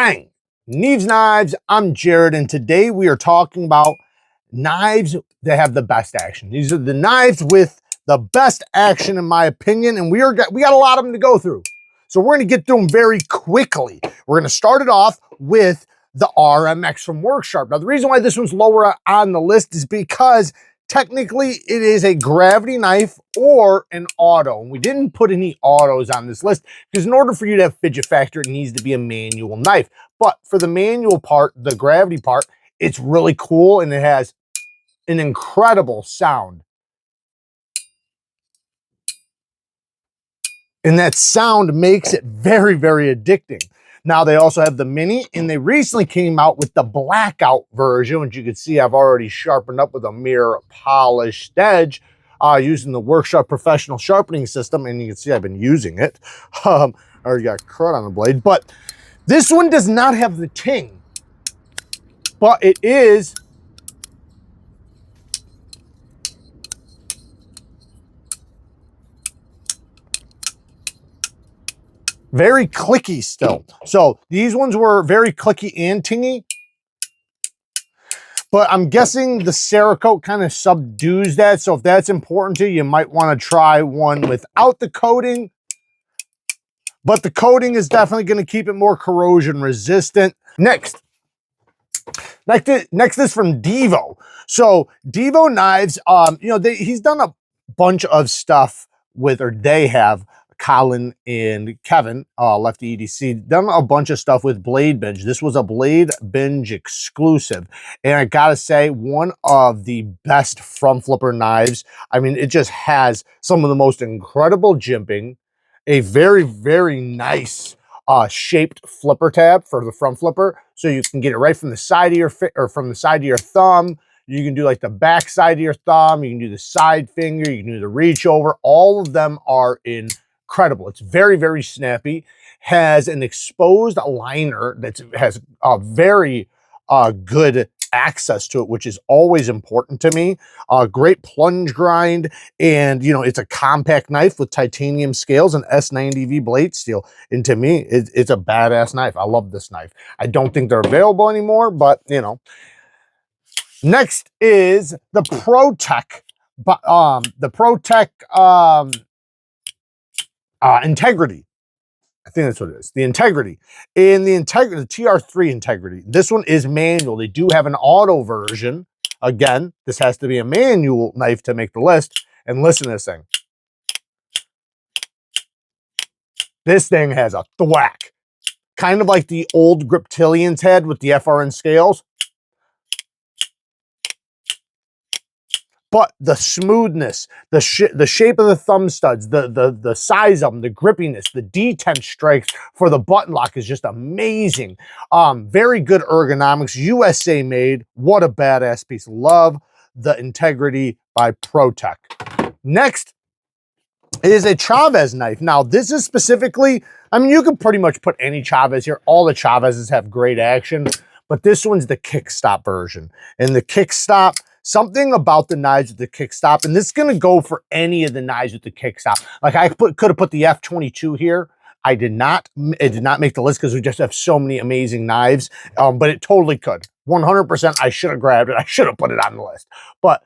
Bang! Neeves Knives, I'm Jared, and today we are talking about knives that have the best action. These are the knives with the best action, in my opinion, and we got a lot of them to go through. So we're gonna get through them very quickly. We're gonna start it off with the RMX from Worksharp. Now, the reason why this one's lower on the list is because technically it is a gravity knife or an auto. And we didn't put any autos on this list because in order for you to have fidget factor, it needs to be a manual knife. But for the manual part, the gravity part, it's really cool and it has an incredible sound. And that sound makes it very, very addicting. Now they also have the mini, and they recently came out with the blackout version, which you can see I've already sharpened up with a mirror polished edge using the Workshop professional sharpening system, and you can see I've been using it. I already got crud on the blade, but this one does not have the ting, but it is very clicky still. So these ones were very clicky and tingy, but I'm guessing the Cerakote kind of subdues that. So if that's important to you, you might want to try one without the coating. But the coating is definitely going to keep it more corrosion resistant. Next is from DIVO. So DIVO Knives, you know, he's done a bunch of stuff with, or they have, Colin and Kevin, Lefty EDC, done a bunch of stuff with Blade Binge. This was a Blade Binge exclusive. And I gotta say, one of the best front flipper knives. I mean, it just has some of the most incredible jimping, a very, very nice shaped flipper tab for the front flipper. So you can get it right from the side of your from the side of your thumb. You can do like the back side of your thumb. You can do the side finger. You can do the reach over. All of them are incredible. It's very, very snappy. Has an exposed liner that has a very good access to it, which is always important to me. Great plunge grind, and you know, it's a compact knife with titanium scales and S90V blade steel. And to me, it's a badass knife. I love this knife. I don't think they're available anymore, but you know. Next is the ProTech, Integrity. I think that's what it is. The Integrity. In the TR3 Integrity. This one is manual. They do have an auto version. Again, this has to be a manual knife to make the list. And listen to this thing. This thing has a thwack. Kind of like the old Griptilians had with the FRN scales. But the smoothness, the shape of the thumb studs, the size of them, the grippiness, the detent strikes for the button lock is just amazing. Very good ergonomics, USA made. What a badass piece. Love the Integrity by ProTech. Next is a Chavez knife. Now, this is specifically, I mean, you can pretty much put any Chavez here. All the Chavezes have great action, but this one's the kickstop version. And the kickstop, something about the knives with the kickstop, and this is going to go for any of the knives with the kickstop. Like I could have put the F22 here. I did not. It did not make the list because we just have so many amazing knives, but it totally could. 100%, I should have grabbed it. I should have put it on the list. But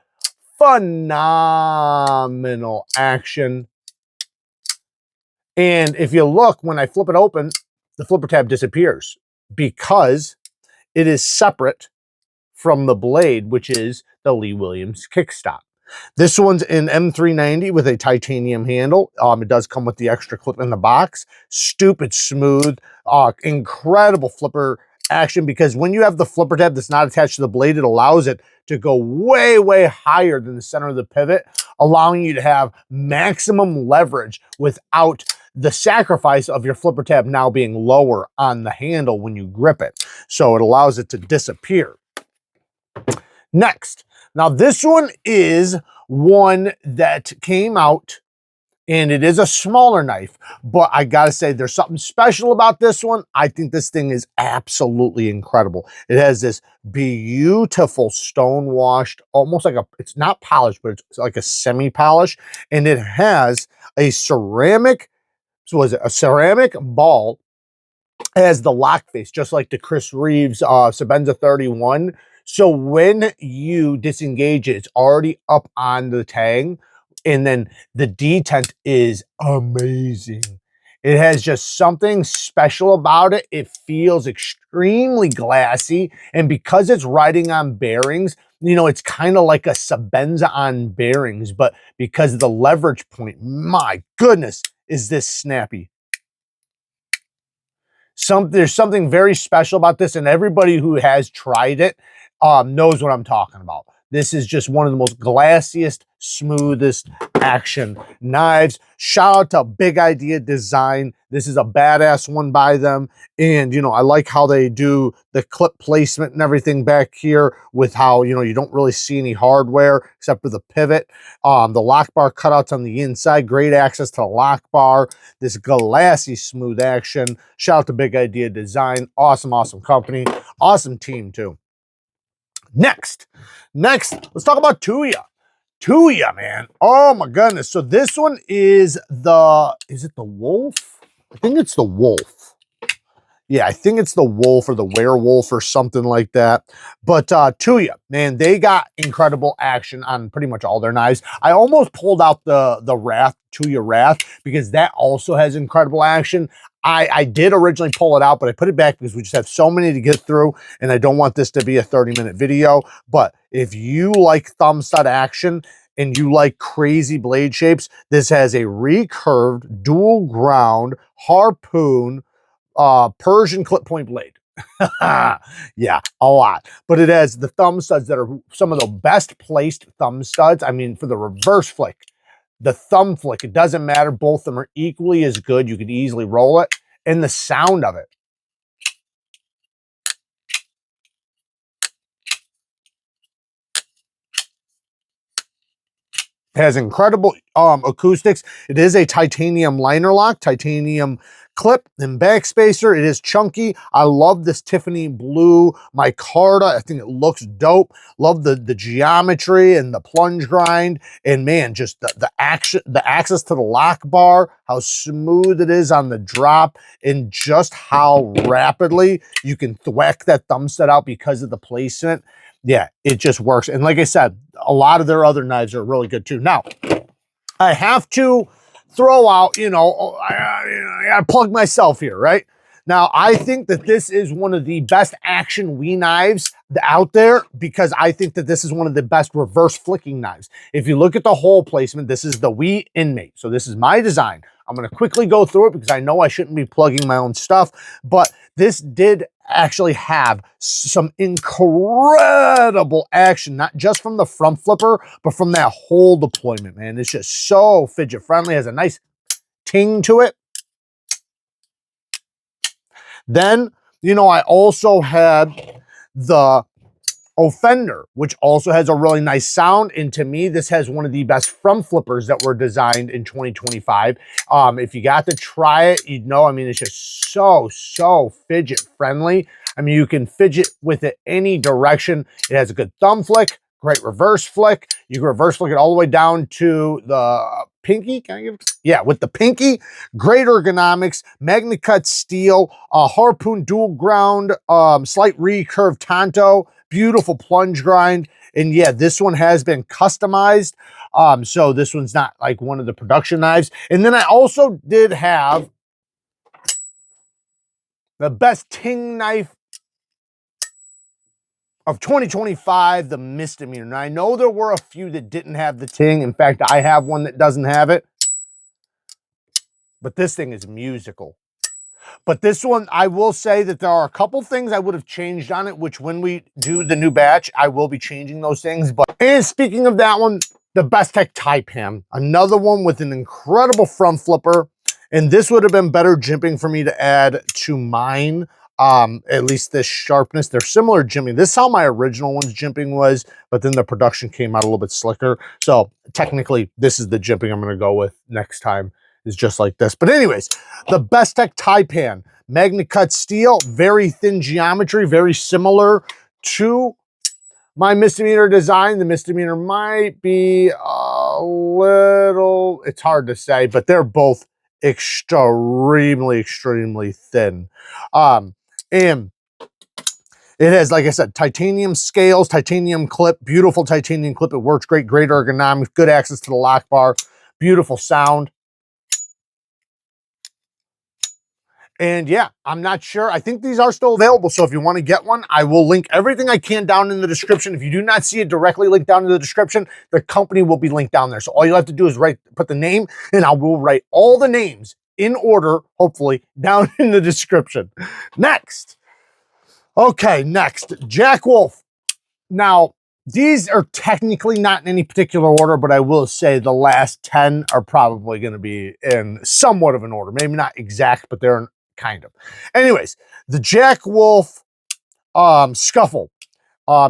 phenomenal action. And if you look, when I flip it open, the flipper tab disappears because it is separate from the blade, which is the Lee Williams kickstop. This one's in M390 with a titanium handle. It does come with the extra clip in the box. Stupid smooth, incredible flipper action, because when you have the flipper tab that's not attached to the blade, it allows it to go way, way higher than the center of the pivot, allowing you to have maximum leverage without the sacrifice of your flipper tab now being lower on the handle when you grip it. So it allows it to disappear. Next, now this one is one that came out, and it is a smaller knife, but I gotta say there's something special about this one. I think this thing is absolutely incredible. It has this beautiful stone washed, almost like it's not polished, but it's like a semi-polish, and it has a ceramic, so is it a ceramic ball has the lock face, just like the Chris Reeves Sebenza 31. So when you disengage it, it's already up on the tang. And then the detent is amazing. It has just something special about it. It feels extremely glassy. And because it's riding on bearings, you know, it's kind of like a Sebenza on bearings. But because of the leverage point, my goodness, is this snappy. There's something very special about this, and everybody who has tried it knows what I'm talking about. This is just one of the most glassiest, smoothest action knives. Shout out to Big Idea Design. This is a badass one by them. And, you know, I like how they do the clip placement and everything back here with how, you know, you don't really see any hardware except for the pivot. The lock bar cutouts on the inside. Great access to the lock bar. This glassy, smooth action. Shout out to Big Idea Design. Awesome, awesome company. Awesome team, too. Next, let's talk about Tuya. Tuya, man. Oh my goodness. So this one is it the Wolf? I think it's the Wolf. Yeah, I think it's the Wolf or the Werewolf or something like that. But Tuya, man, they got incredible action on pretty much all their knives. I almost pulled out the Wrath, Tuya Wrath, because that also has incredible action. I did originally pull it out, but I put it back because we just have so many to get through, and I don't want this to be a 30-minute video. But if you like thumb stud action and you like crazy blade shapes, this has a recurved, dual ground, harpoon, Persian clip point blade. Yeah, a lot. But it has the thumb studs that are some of the best placed thumb studs. I mean, for the reverse flick, the thumb flick, it doesn't matter. Both of them are equally as good. You could easily roll it. And the sound of it. It has incredible acoustics. It is a titanium liner lock, titanium clip and backspacer. It is chunky. I love this Tiffany blue micarta. I think it looks dope. Love the geometry and the plunge grind. And man, just the access to the lock bar, how smooth it is on the drop, and just how rapidly you can thwack that thumb stud out because of the placement. Yeah, it just works. And like I said, a lot of their other knives are really good too. Now, I have to throw out, you know, I gotta plug myself here, right? Now, I think that this is one of the best action Wii knives out there because I think that this is one of the best reverse flicking knives. If you look at the hole placement, this is the Wii Inmate. So this is my design. I'm going to quickly go through it because I know I shouldn't be plugging my own stuff, but this did actually have some incredible action, not just from the front flipper, but from that whole deployment, man. It's just so fidget friendly, has a nice ting to it. Then, you know, I also had the Offender, which also has a really nice sound. And to me, this has one of the best front flippers that were designed in 2025. If you got to try it, you'd know, I mean, it's just so fidget friendly. I mean, you can fidget with it any direction. It has a good thumb flick, great reverse flick. You can reverse flick it all the way down to the pinky. Can I give it? Yeah, with the pinky. Great ergonomics, magnet cut steel, harpoon dual ground, slight recurve tanto, beautiful plunge grind. And yeah, this one has been customized. So this one's not like one of the production knives. And then I also did have the best ting knife of 2025, the Misdemeanor. Now, I know there were a few that didn't have the ting. In fact, I have one that doesn't have it. But this thing is musical. But this one, I will say that there are a couple things I would have changed on it, which when we do the new batch, I will be changing those things. And speaking of that one, the BESTECH TAIPAN, another one with an incredible front flipper. And this would have been better jimping for me to add to mine. At least this sharpness. They're similar jimping. This is how my original one's jimping was, but then the production came out a little bit slicker. So technically, this is the jimping I'm going to go with next time. Is just like this. But anyways, the BESTECH TAIPAN, magnet cut steel, very thin geometry, very similar to my Misdemeanor design. The Misdemeanor might be a little, it's hard to say, but they're both extremely, extremely thin. And it has, like I said, titanium scales, titanium clip, beautiful titanium clip. It works great, great ergonomics, good access to the lock bar, beautiful sound. And yeah, I'm not sure. I think these are still available. So if you want to get one, I will link everything I can down in the description. If you do not see it directly linked down in the description, the company will be linked down there. So all you have to do is put the name, and I will write all the names in order, hopefully, down in the description. Next. Okay, next, Jack Wolf. Now, these are technically not in any particular order, but I will say the last 10 are probably going to be in somewhat of an order. Maybe not exact, but they're in kind of. Anyways, the Jack Wolf Scuffle,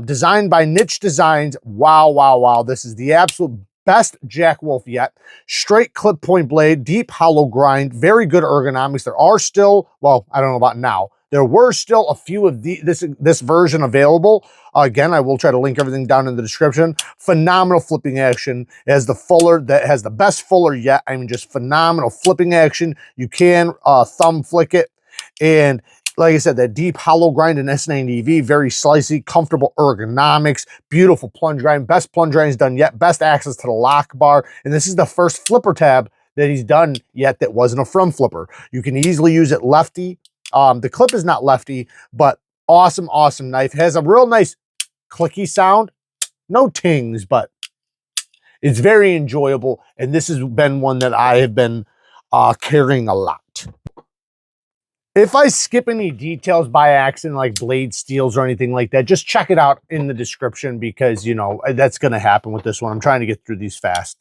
designed by Niche Designs. Wow, wow, wow. This is the absolute best Jack Wolf yet. Straight clip point blade, deep hollow grind, very good ergonomics. There are still, well, I don't know about now. There were still a few of this version available. Again, I will try to link everything down in the description. Phenomenal flipping action. It has the fuller, that has the best fuller yet. I mean, just phenomenal flipping action. You can thumb flick it. And like I said, that deep hollow grind in S90V, very slicey, comfortable ergonomics, beautiful plunge grind, best plunge grind he's done yet, best access to the lock bar. And this is the first flipper tab that he's done yet that wasn't a front flipper. You can easily use it lefty. The clip is not lefty, but awesome, awesome knife. It has a real nice clicky sound. No tings, but it's very enjoyable. And this has been one that I have been carrying a lot. If I skip any details by accident, like blade steals or anything like that, just check it out in the description because, you know, that's going to happen with this one. I'm trying to get through these fast.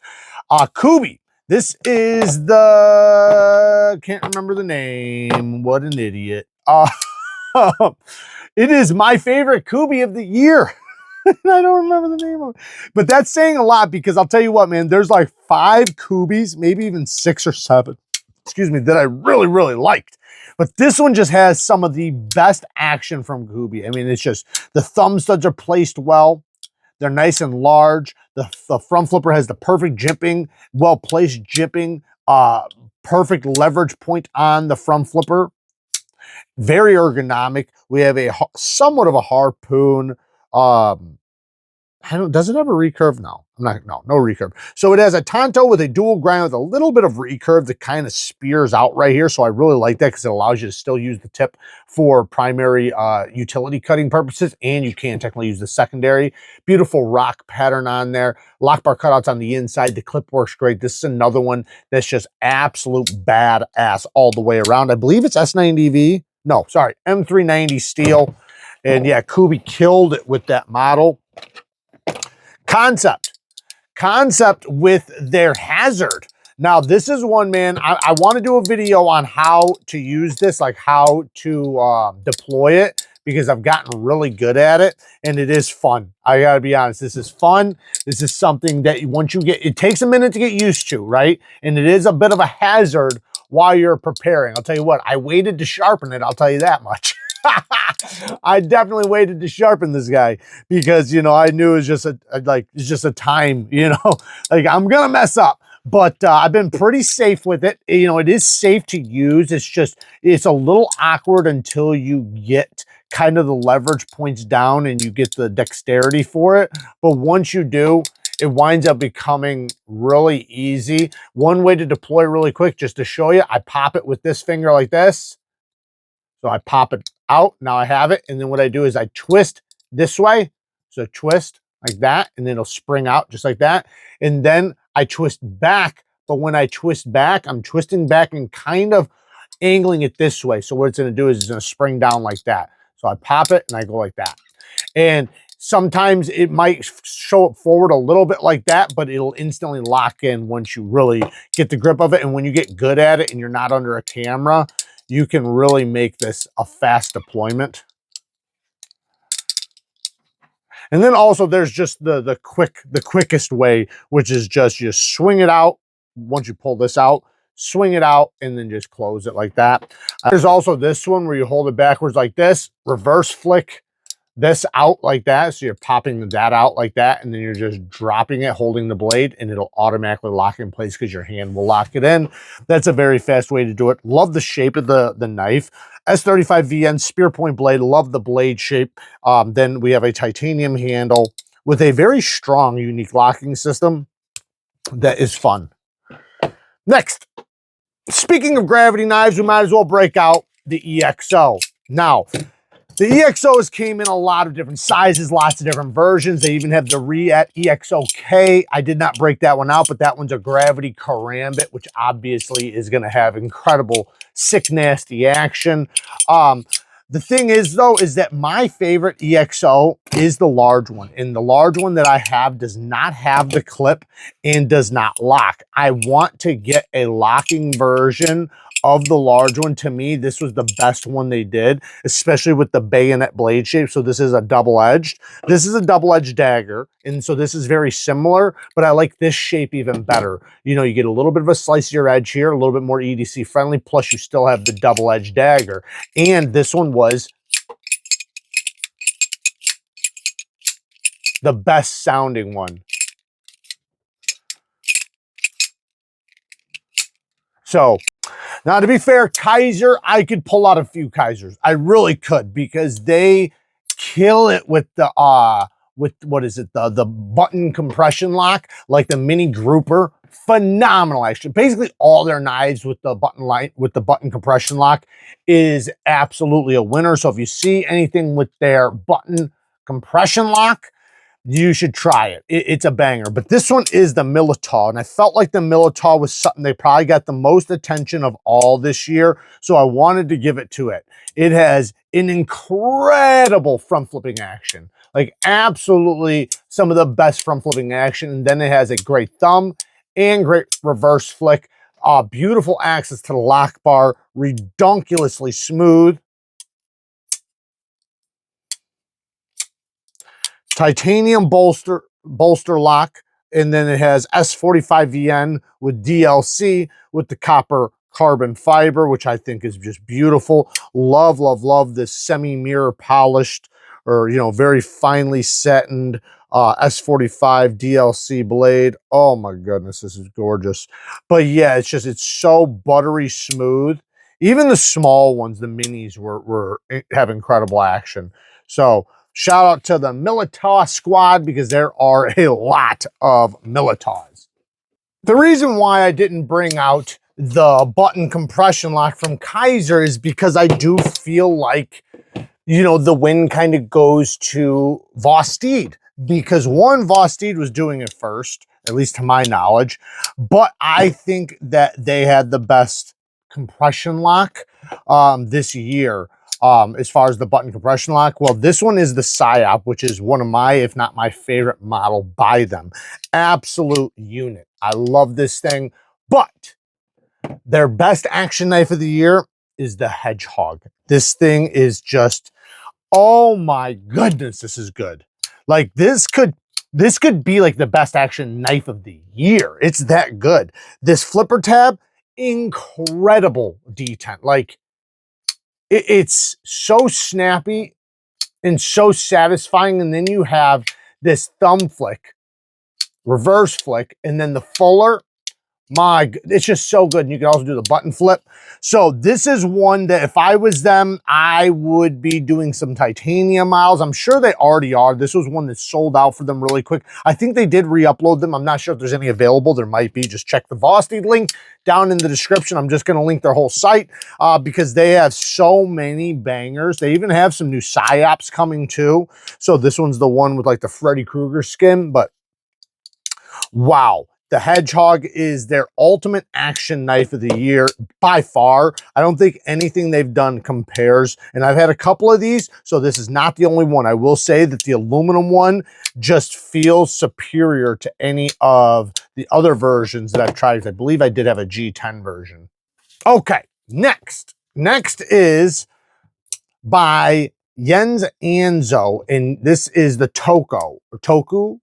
Kubey. This is the, can't remember the name. What an idiot. It is my favorite Kubey of the year. I don't remember the name of it. But that's saying a lot because I'll tell you what, man, there's like 5 Kubeys, maybe even 6 or 7, excuse me, that I really, really liked. But this one just has some of the best action from Kubey. I mean, it's just, the thumb studs are placed well. They're nice and large. The front flipper has the perfect jimping, well-placed jimping, perfect leverage point on the front flipper. Very ergonomic. We have a somewhat of a harpoon. Does it have a recurve? No, no recurve. So it has a Tonto with a dual grind with a little bit of recurve that kind of spears out right here. So I really like that because it allows you to still use the tip for primary utility cutting purposes, and you can technically use the secondary. Beautiful rock pattern on there. Lock bar cutouts on the inside. The clip works great. This is another one that's just absolute badass all the way around. I believe it's S90V. No, sorry, M390 steel. And yeah, Kubey killed it with that model. Concept with their hazard. Now, this is one, man, I want to do a video on how to use this, like how to deploy it, because I've gotten really good at it, and it is fun. I gotta be honest, this is fun. This is something that once you get, it takes a minute to get used to, right? And it is a bit of a hazard while you're preparing. I'll tell you what, I waited to sharpen it, I'll tell you that much. I definitely waited to sharpen this guy because, you know, I knew it was just it's just a time, you know, like I'm going to mess up, but I've been pretty safe with it. You know, it is safe to use. It's just, it's a little awkward until you get kind of the leverage points down and you get the dexterity for it. But once you do, it winds up becoming really easy. One way to deploy really quick, just to show you, I pop it with this finger like this. So I pop it out, now I have it, and then what I do is I twist this way, so twist like that, and then it'll spring out just like that, and then I twist back, but when I twist back, I'm twisting back and kind of angling it this way, so what it's going to do is it's going to spring down like that. So I pop it, and I go like that, and sometimes it might show it forward a little bit like that, but it'll instantly lock in once you really get the grip of it, and when you get good at it and you're not under a camera, you can really make this a fast deployment. And then also there's just the quickest way, which is just you swing it out. Once you pull this out, swing it out and then just close it like that. There's also this one where you hold it backwards like this, reverse flick, this out like that. So you're popping that out like that, and then you're just dropping it, holding the blade, and it'll automatically lock in place because your hand will lock it in. That's a very fast way to do it. Love the shape of the knife. S35VN spear point blade. Love the blade shape. Then we have a titanium handle with a very strong, unique locking system that is fun. Next, speaking of gravity knives, we might as well break out the EXO. Now, the EXOs came in a lot of different sizes, lots of different versions. They even have the Reate EXO. I did not break that one out, but that one's a gravity karambit, which obviously is going to have incredible, sick, nasty action. The thing is, though, is that my favorite EXO is the large one. And the large one that I have does not have the clip and does not lock. I want to get a locking version of the large one. To me, this was the best one they did, especially with the bayonet blade shape. So this is a double-edged. This is a double-edged dagger, and so this is very similar, but I like this shape even better. You know, you get a little bit of a slicier edge here, a little bit more EDC friendly, plus you still have the double-edged dagger. And this one was the best sounding one. So, now, to be fair, Kizer, I could pull out a few Kizers. I really could, because they kill it with the what is it? The button compression lock, like the mini grouper. Phenomenal, actually. Basically, all their knives with the button compression lock is absolutely a winner. So if you see anything with their button compression lock, you should try it. It's a banger. But this one is the Militaw, and I felt like the Militaw was something they probably got the most attention of all this year, so I wanted to give it to it. It has an incredible front flipping action, like absolutely some of the best front flipping action, and then it has a great thumb and great reverse flick. Beautiful access to the lock bar, redonkulously smooth. Titanium bolster lock, and then it has S45VN with DLC with the copper carbon fiber, which I think is just beautiful. Love, love, love this semi-mirror polished, or, you know, very finely setted S45 DLC blade. Oh my goodness, this is gorgeous. But yeah, it's so buttery smooth. Even the small ones, the minis, have incredible action. So shout out to the Militaw squad, because there are a lot of Militaws. The reason why I didn't bring out the button compression lock from Kizer is because I do feel like, you know, the win kind of goes to Vosteed, because one, Vosteed was doing it first, at least to my knowledge, but I think that they had the best compression lock this year. As far as the button compression lock, well, this one is the PSYOP, which is one of my, if not my favorite model by them. Absolute unit. I love this thing, but their best action knife of the year is the Hedgehog. This thing is just, oh my goodness, this is good. Like this could be like the best action knife of the year. It's that good. This flipper tab, incredible detent. Like, it's so snappy and so satisfying. And then you have this thumb flick, reverse flick, and then the fuller. It's just so good. And you can also do the button flip. So this is one that if I was them, I would be doing some titanium miles. I'm sure they already are. This was one that sold out for them really quick. I think they did re-upload them. I'm not sure if there's any available. There might be. Just check the Vosteed link down in the description. I'm just going to link their whole site because they have so many bangers. They even have some new PSYOPs coming too. So this one's the one with like the Freddy Krueger skin, but wow. The Hedgehog is their ultimate action knife of the year by far. I don't think anything they've done compares. And I've had a couple of these, so this is not the only one. I will say that the aluminum one just feels superior to any of the other versions that I've tried. I believe I did have a G10 version. Okay, next. Next is by Anzo, and this is the Tokco, or Tokco.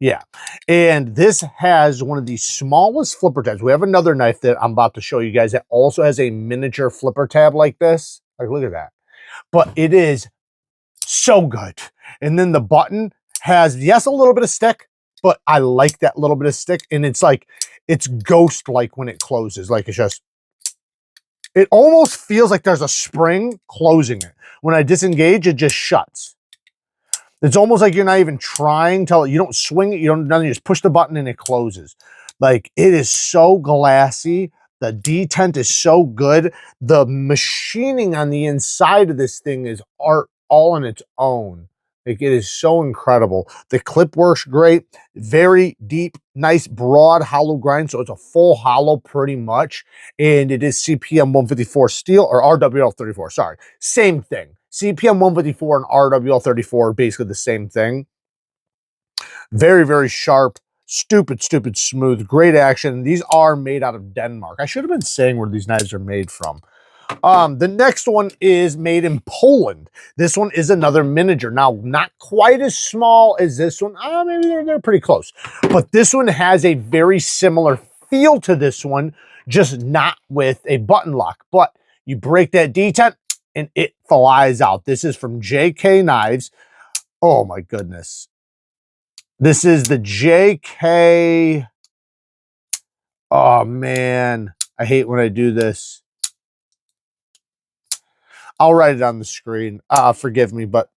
Yeah, and this has one of the smallest flipper tabs. We have another knife that I'm about to show you guys that also has a miniature flipper tab like this. Like, look at that. But it is So good. And then the button has, yes, a little bit of stick, but I like that little bit of stick. And it's like, it's ghost-like when it closes. Like it's just, it almost feels like there's a spring closing it. When I disengage, it just shuts. It's almost like you're not even trying to, you don't swing it, you don't nothing, you just push the button and it closes. Like it is so glassy. The detent is so good. The machining on the inside of this thing is art all on its own. Like it is so incredible. The clip works great. Very deep, nice, broad hollow grind. So it's a full hollow pretty much. And it is CPM 154 steel or RWL 34. Sorry. Same thing. CPM 154 and RWL 34 are basically the same thing. Very, very sharp. Stupid, stupid smooth. Great action. These are made out of Denmark. I should have been saying where these knives are made from. The next one is made in Poland. This one is another miniature. Now, not quite as small as this one. Maybe they're pretty close. But this one has a very similar feel to this one, just not with a button lock. But you break that detent and it flies out. This is from JK Knives. Oh my goodness. This is the JK. Oh man, I hate when I do this. I'll write it on the screen. Forgive me, but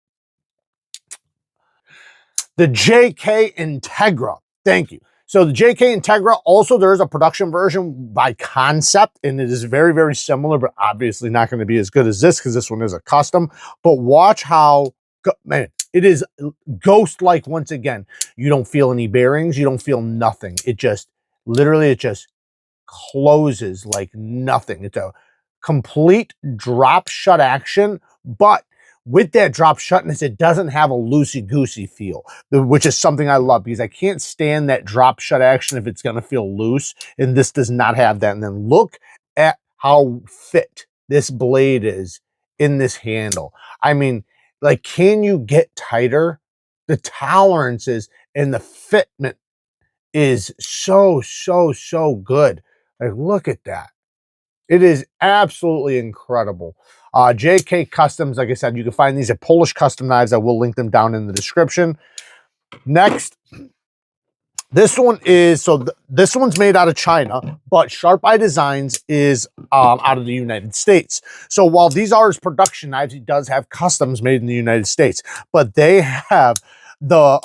the JK Integra. Thank you. So the JK Integra, also there's a production version by Concept, and it is very, very similar, but obviously not going to be as good as this because this one is a custom. But watch how, man, it is ghost-like once again. You don't feel any bearings. You don't feel nothing. It just, literally, it just closes like nothing. It's a complete drop shut action, but with that drop shutness, it doesn't have a loosey-goosey feel, which is something I love because I can't stand that drop shut action if it's going to feel loose, and this does not have that. And then look at how fit this blade is in this handle. I mean, like, can you get tighter? The tolerances and the fitment is so, so, so good. Like, look at that. It is absolutely incredible. JK Customs, like I said, you can find these at Polish Custom Knives. I will link them down in the description. Next, this one is, so this one's made out of China, but Sharp Eye Designs is out of the United States. So while these are his production knives, he does have customs made in the United States, but they have the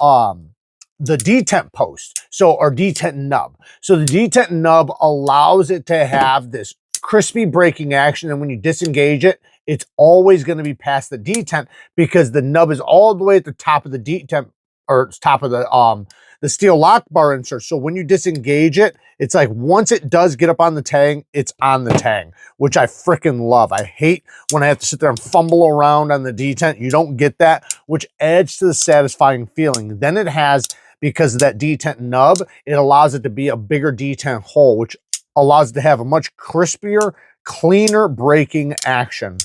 detent post, so, or detent nub. So the detent nub allows it to have this crispy breaking action, and when you disengage it, it's always going to be past the detent because the nub is all the way at the top of the detent, or top of the steel lock bar insert. So when you disengage it, it's like once it does get up on the tang, it's on the tang, which I freaking love. I hate when I have to sit there and fumble around on the detent. You don't get that, which adds to the satisfying feeling. Then it has, because of that detent nub, it allows it to be a bigger detent hole, which allows it to have a much crispier, cleaner breaking action.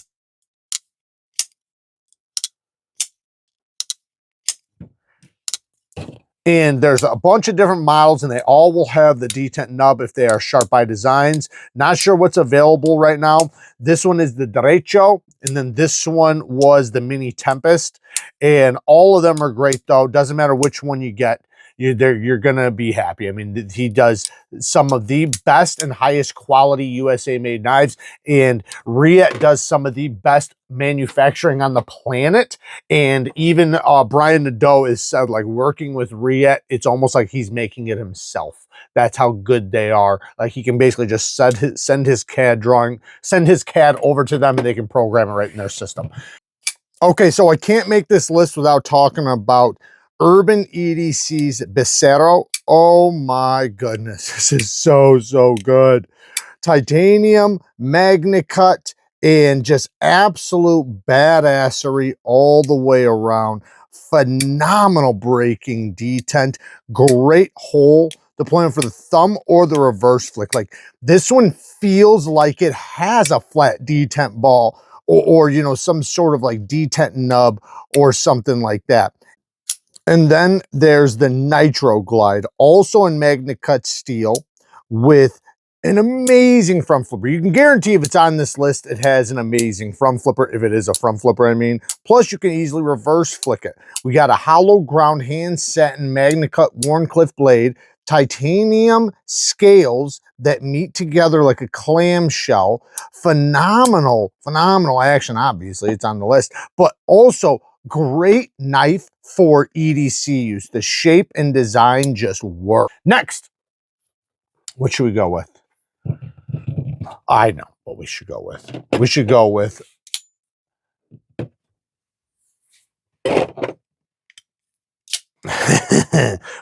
And there's a bunch of different models, and they all will have the detent nub if they are Sharp Eye Designs. Not sure what's available right now. This one is the DERECHO, and then this one was the Mini Tempest. And all of them are great, though. Doesn't matter which one you get. You're going to be happy. I mean, he does some of the best and highest quality USA-made knives, and Reate does some of the best manufacturing on the planet. And even Brian Nadeau has said, like, working with Reate, it's almost like he's making it himself. That's how good they are. Like, he can basically just send his CAD drawing, send his CAD over to them, and they can program it right in their system. Okay, so I can't make this list without talking about Urban EDC's BESCERRO. Oh my goodness, this is so, so good. Titanium, magna cut, and just absolute badassery all the way around. Phenomenal breaking detent, great hole deployment for the thumb or the reverse flick. Like, this one feels like it has a flat detent ball or you know, some sort of like detent nub or something like that. And then there's the Nitro Glide, also in magna cut steel with An amazing front flipper. You can guarantee if it's on this list, it has an amazing front flipper, if it is a front flipper, I mean. Plus, you can easily reverse flick it. We got a hollow ground hand satin magnet cut Wharncliffe blade, titanium scales that meet together like a clamshell. Phenomenal action, obviously, it's on the list, but also great knife for EDC use. The shape and design just work. Next, what should we go with? I know what we should go with. We should go with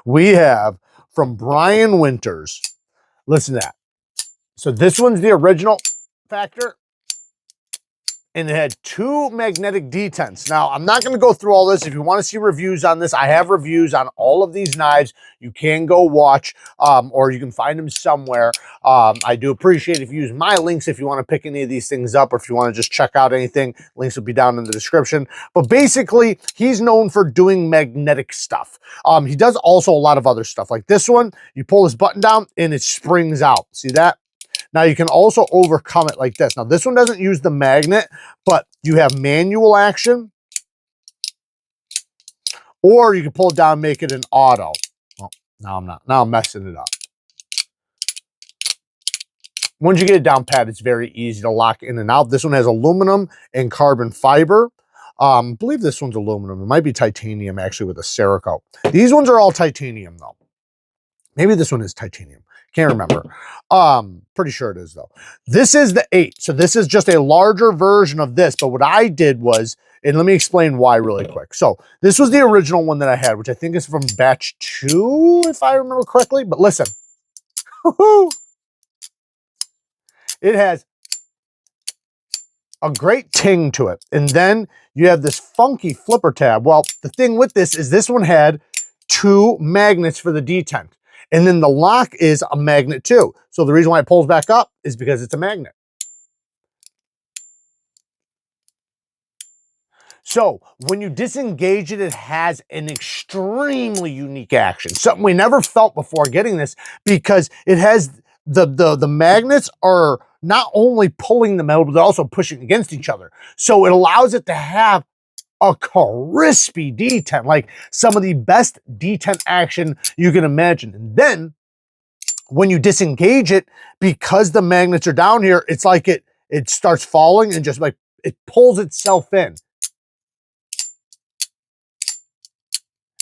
we have from Brian Winters. Listen to that. So this one's the original Factor, and it had 2 magnetic detents. Now, I'm not going to go through all this. If you want to see reviews on this, I have reviews on all of these knives. You can go watch, or you can find them somewhere. I do appreciate if you use my links if you want to pick any of these things up, or if you want to just check out anything. Links will be down in the description. But basically, he's known for doing magnetic stuff. He does also a lot of other stuff. Like this one, you pull this button down and it springs out. See that? Now you can also overcome it like this. Now this one doesn't use the magnet, but you have manual action, or you can pull it down and make it an auto. Well, now I'm not. Now I'm messing it up. Once you get it down pat, it's very easy to lock in and out. This one has aluminum and carbon fiber. I believe this one's aluminum. It might be titanium actually with a DERECHO. These ones are all titanium though. Maybe this one is titanium. Can't remember. Pretty sure it is though. This is the 8. So this is just a larger version of this. But what I did was, and let me explain why really quick. So this was the original one that I had, which I think is from batch 2, if I remember correctly. But listen, it has a great ting to it. And then you have this funky flipper tab. Well, the thing with this is this one had 2 magnets for the detent. And then the lock is a magnet too. So the reason why it pulls back up is because it's a magnet. So when you disengage it, it has an extremely unique action. Something we never felt before getting this, because it has the magnets are not only pulling the metal, but they're also pushing against each other. So it allows it to have a crispy detent, like some of the best detent action you can imagine. And then when you disengage it, because the magnets are down here, it's like it starts falling and just like it pulls itself in,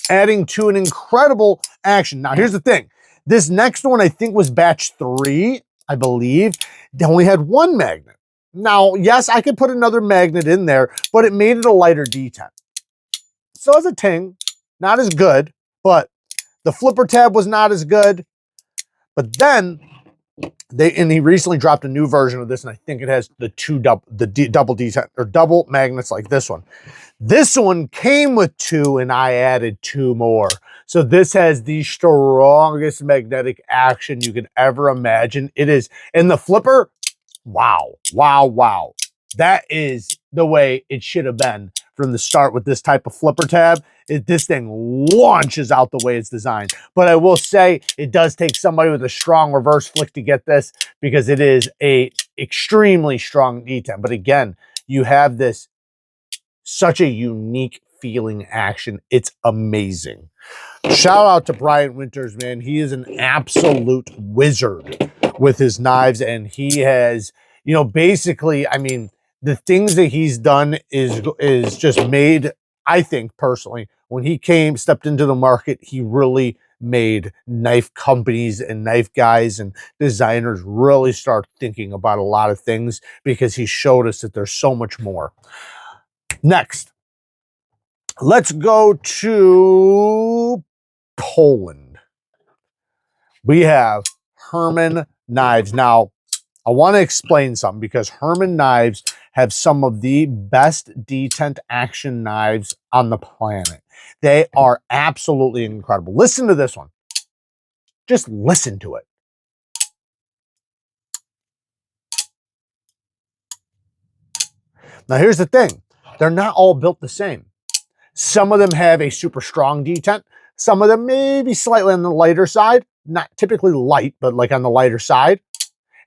adding to an incredible action. Now here's the thing. This next one I think was batch 3, I believe. They only had 1 magnet. Now, yes, I could put another magnet in there, but it made it a lighter detent. So as a ting, not as good, but the flipper tab was not as good. But then he recently dropped a new version of this, and I think it has the double detent or double magnets like this one. This one came with 2, and I added 2 more. So this has the strongest magnetic action you can ever imagine. It is, and the flipper, wow. That is the way it should have been from the start with this type of flipper tab. This thing launches out the way it's designed. But I will say it does take somebody with a strong reverse flick to get this, because it is a extremely strong detent. But again, you have this such a unique feeling action. It's amazing. Shout out to Brian Winters, man. He is an absolute wizard with his knives, and he has, you know, basically, I mean, the things that he's done is just made, I think personally, when he stepped into the market, he really made knife companies and knife guys and designers really start thinking about a lot of things, because he showed us that there's so much more. Next, let's go to Poland. We have Herman Knives. Now, I want to explain something, because Herman Knives have some of the best detent action knives on the planet. They are absolutely incredible. Listen to this one. Just listen to it. Now, here's the thing. They're not all built the same. Some of them have a super strong detent. Some of them maybe slightly on the lighter side. Not typically light, but like on the lighter side.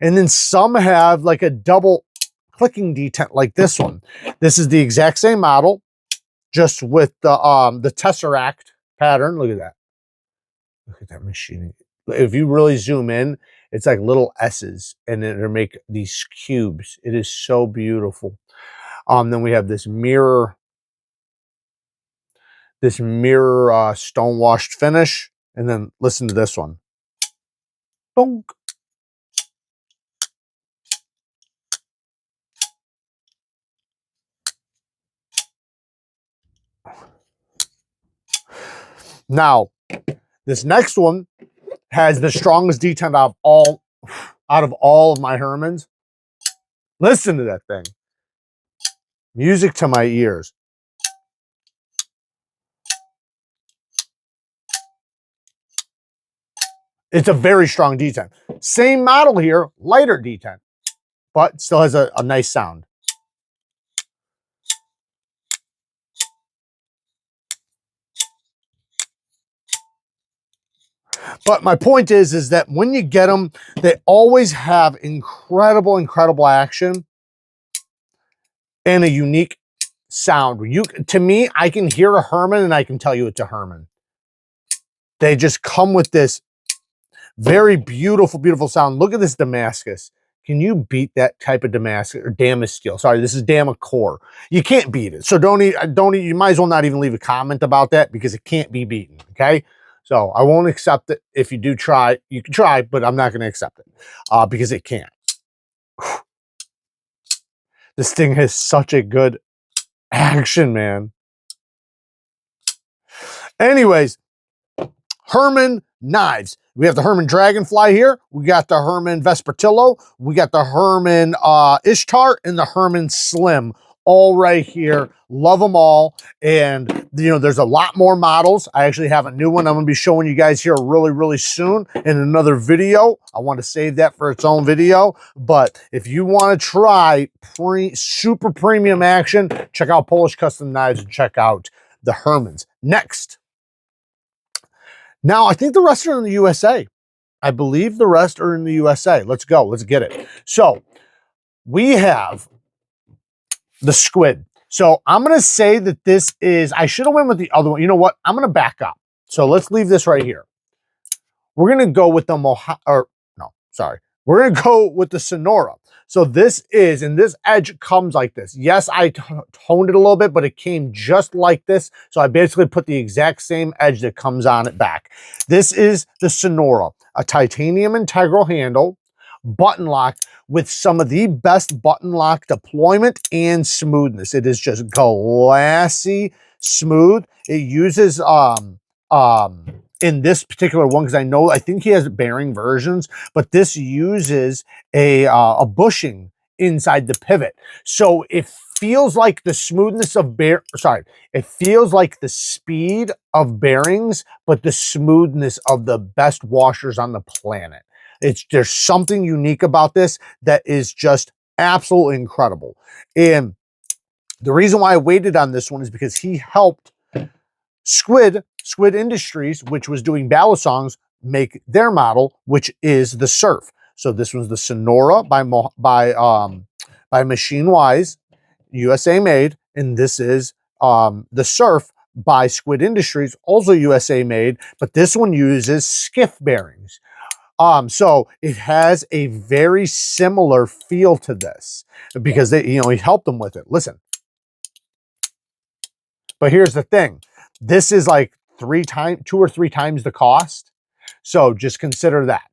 And then some have like a double clicking detent like this one. This is the exact same model, just with the Tesseract pattern. Look at that. Look at that machining. If you really zoom in, it's like little S's, and then they make these cubes. It is so beautiful. Then we have this mirror stone washed finish, and then listen to this one. Bonk. Now, this next one has the strongest detent out of all of my Hermans. Listen to that thing. Music to my ears. It's a very strong detent. Same model here, lighter detent, but still has a nice sound. But my point is that when you get them, they always have incredible, incredible action and a unique sound. To me, I can hear a Herman and I can tell you it's a Herman. They just come with this very beautiful, beautiful sound. Look at this Damascus. Can you beat that type of Damascus or Damas steel? Sorry, this is Damacore. You can't beat it. So you might as well not even leave a comment about that because it can't be beaten. Okay. So I won't accept it. If you do try, you can try, but I'm not going to accept it because it can't. This thing has such a good action, man. Anyways, Herman Knives. We have the Herman Dragonfly here. We got the Herman Vespertillo. We got the Herman Ishtar and the Herman Slim all right here. Love them all. And, there's a lot more models. I actually have a new one I'm going to be showing you guys here really, really soon in another video. I want to save that for its own video. But if you want to try super premium action, check out Polish Custom Knives and check out the Hermans. Next. Now, I think the rest are in the USA. I believe the rest are in the USA. Let's go. Let's get it. So, we have the SQUID. So, I'm going to say that this is, I should have went with the other one. You know what? I'm going to back up. So, let's leave this right here. We're going to go with the We're going to go with the Sonora. So this is, and this edge comes like this. Yes, I toned it a little bit, but it came just like this. So I basically put the exact same edge that comes on it back. This is the Sonora, a titanium integral handle, button lock with some of the best button lock deployment and smoothness. It is just glassy smooth. It uses, in this particular one, because I think he has bearing versions, but this uses a bushing inside the pivot. So it feels like the smoothness of it feels like the speed of bearings, but the smoothness of the best washers on the planet. There's something unique about this that is just absolutely incredible. And the reason why I waited on this one is because he helped SQUID Industries, which was doing Balisongs, make their model, which is the Surf. So this was the Sonora by MachineWise, USA made, and this is the Surf by SQUID Industries, also USA made, but this one uses skiff bearings. So it has a very similar feel to this because he helped them with it. Listen. But here's the thing. This is like 2 or 3 times the cost. So just consider that.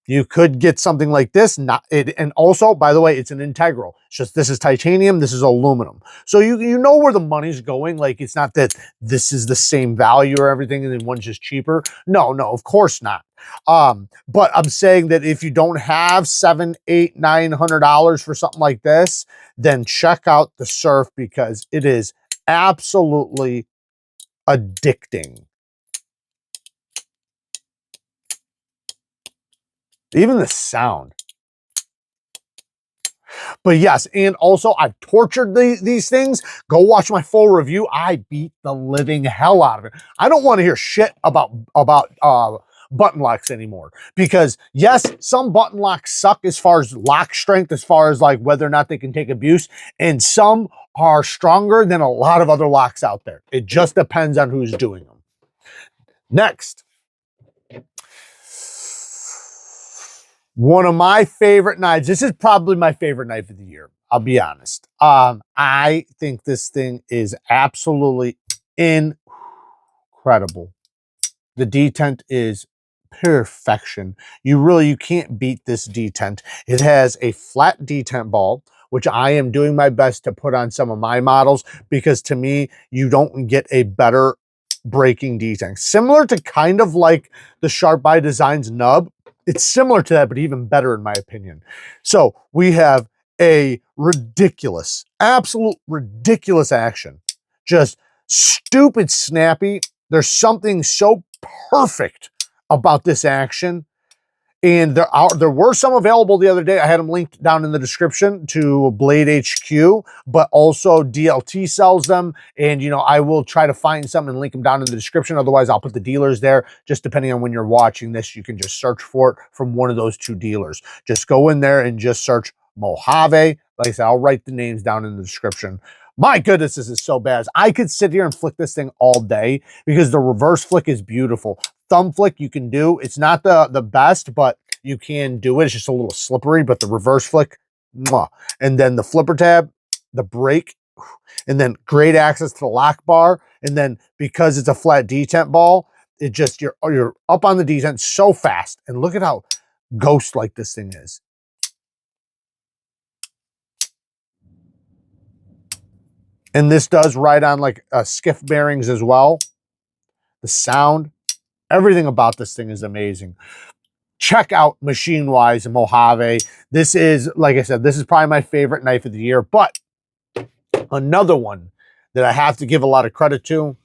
You could get something like this, and also, by the way, it's an integral. It's just this is titanium, this is aluminum. So you know where the money's going. Like, it's not that this is the same value or everything and then one's just cheaper. No, of course not. But I'm saying that if you don't have $700, $800, $900 for something like this, then check out the Surf because it is absolutely addicting. Even the sound. But yes, and also I've tortured these things. Go watch my full review. I beat the living hell out of it. I don't want to hear shit about button locks anymore. Because yes, some button locks suck as far as lock strength, as far as like whether or not they can take abuse, and some are stronger than a lot of other locks out there. It just depends on who's doing them. Next, one of my favorite knives. This is probably my favorite knife of the year. I'll be honest. I think this thing is absolutely incredible. The detent is perfection. You can't beat this detent. It has a flat detent ball, which I am doing my best to put on some of my models, because to me, you don't get a better breaking detent. Similar to kind of like the Sharp by Designs nub. It's similar to that, but even better in my opinion. So we have a ridiculous, absolute ridiculous action. Just stupid snappy. There's something so perfect about this action. And there were some available the other day. I had them linked down in the description to Blade HQ, but also DLT sells them. And, you know, I will try to find some and link them down in the description. Otherwise, I'll put the dealers there. Just depending on when you're watching this, you can just search for it from one of those two dealers. Just go in there and just search Mojave. Like I said, I'll write the names down in the description. My goodness, this is so bad. I could sit here and flick this thing all day because the reverse flick is beautiful. Thumb flick you can do. It's not the best, but you can do it. It's just a little slippery, but the reverse flick, mwah. And then the flipper tab, the brake, and then great access to the lock bar. And then because it's a flat detent ball, it just, you're up on the detent so fast. And look at how ghost-like this thing is. And this does ride on like skiff bearings as well. The sound, everything about this thing is amazing. Check out MachineWise Mojave. This is, like I said, this is probably my favorite knife of the year. But another one that I have to give a lot of credit to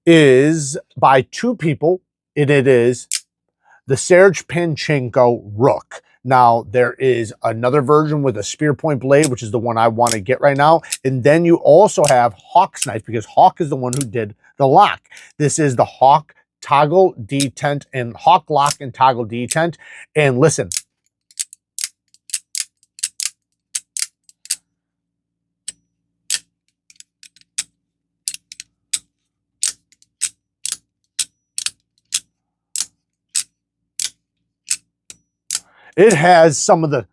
is by two people, and it is the Serge PANCHENKO Rook. Now, there is another version with a spear point blade, which is the one I want to get right now. And then you also have Hawk's knife, because Hawk is the one who did the lock. This is the Hawk toggle detent and Hawk lock and toggle detent. And listen, it has some of the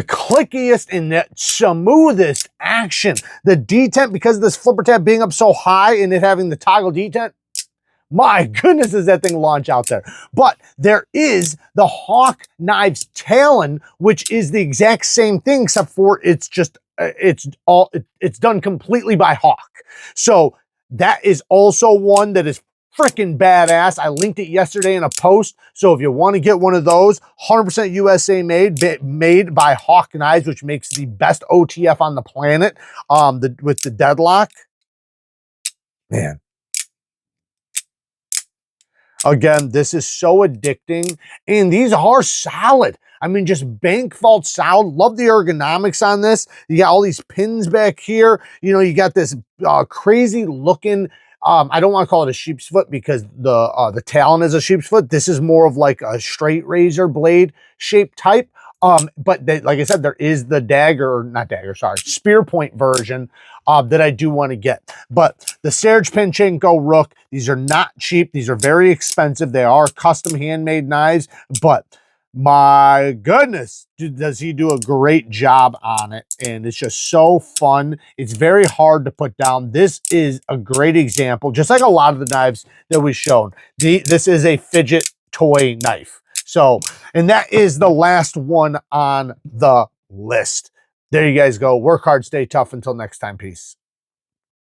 clickiest and the smoothest action. The detent, because of this flipper tab being up so high and it having the toggle detent, my goodness, does that thing launch out there. But there is the Hawk Knives Talon, which is the exact same thing, except for it's just, it's done completely by Hawk. So that is also one that is freaking badass. I linked it yesterday in a post. So if you want to get one of those, 100% USA made by Hawk Knives, which makes the best OTF on the planet, with the deadlock. Man. Again, this is so addicting, and these are solid. I mean, just bank vault solid. Love the ergonomics on this. You got all these pins back here. You know, you got this crazy looking, I don't want to call it a sheep's foot because the Talon is a sheep's foot. This is more of like a straight razor blade shape type. But like I said, there is the spear point version that I do want to get. But the Serge PANCHENKO Rook, these are not cheap. These are very expensive. They are custom handmade knives, but my goodness, does he do a great job on it. And it's just so fun. It's very hard to put down. This is a great example, just like a lot of the knives that we've shown. This is a fidget toy knife. So, and that is the last one on the list. There you guys go. Work hard, stay tough. Until next time, peace.